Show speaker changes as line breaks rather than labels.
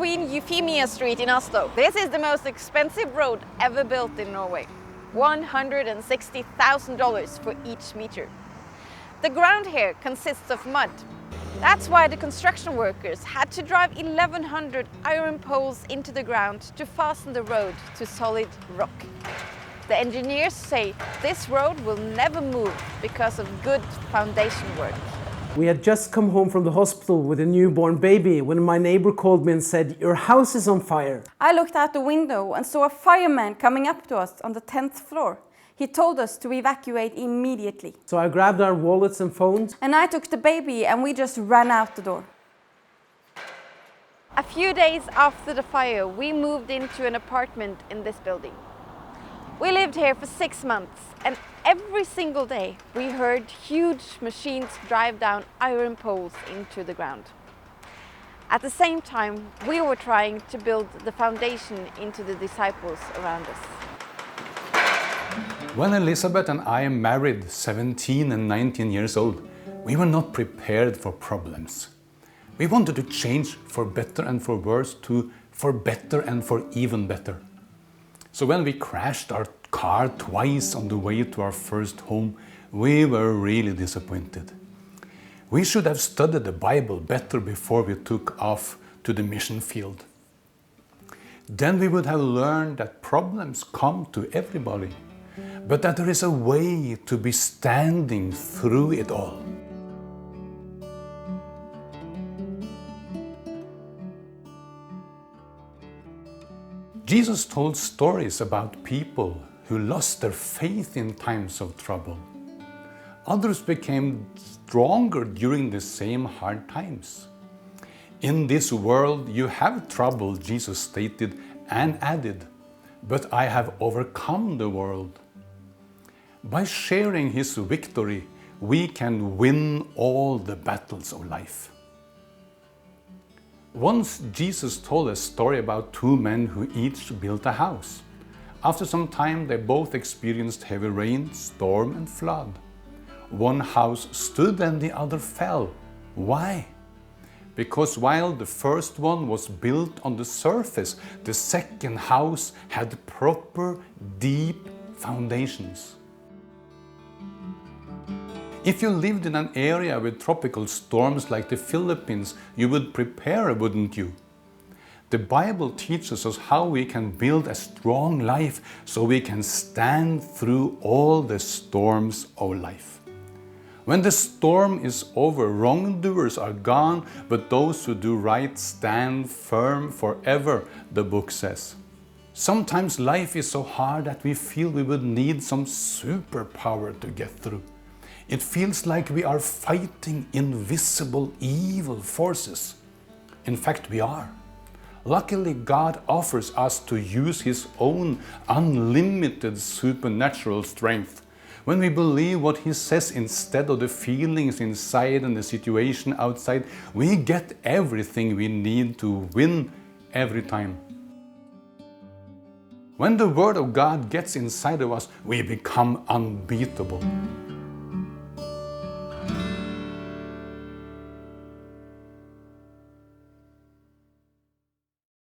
Queen Euphemia Street in Oslo. This is the most expensive road ever built in Norway. $160,000 for each meter. The ground here consists of mud. That's why the construction workers had to drive 1,100 iron poles into the ground to fasten the road to solid rock. The engineers say this road will never move because of good foundation work.
We had just come home from the hospital with a newborn baby when my neighbor called me and said, "Your house is on fire."
I looked out the window and saw a fireman coming up to us on the 10th floor. He told us to evacuate immediately.
So I grabbed our wallets and phones.
And I took the baby and we just ran out the door.
A few days after the fire, we moved into an apartment in this building. We lived here for 6 months, and every single day we heard huge machines drive down iron poles into the ground. At the same time, we were trying to build the foundation into the disciples around us.
When Elizabeth and I married 17 and 19 years old, we were not prepared for problems. We wanted to change for better and for worse to for better and for even better. So when we crashed our car twice on the way to our first home, we were really disappointed. We should have studied the Bible better before we took off to the mission field. Then we would have learned that problems come to everybody, but that there is a way to be standing through it all. Jesus told stories about people who lost their faith in times of trouble. Others became stronger during the same hard times. In this world you have trouble, Jesus stated and added, but I have overcome the world. By sharing his victory, we can win all the battles of life. Once Jesus told a story about two men who each built a house. After some time, they both experienced heavy rain, storm and flood. One house stood and the other fell. Why? Because while the first one was built on the surface, the second house had proper, deep foundations. If you lived in an area with tropical storms like the Philippines, you would prepare, wouldn't you? The Bible teaches us how we can build a strong life so we can stand through all the storms of life. When the storm is over, wrongdoers are gone, but those who do right stand firm forever, the book says. Sometimes life is so hard that we feel we would need some superpower to get through. It feels like we are fighting invisible evil forces. In fact, we are. Luckily, God offers us to use His own unlimited supernatural strength. When we believe what He says instead of the feelings inside and the situation outside, we get everything we need to win every time. When the Word of God gets inside of us, we become unbeatable.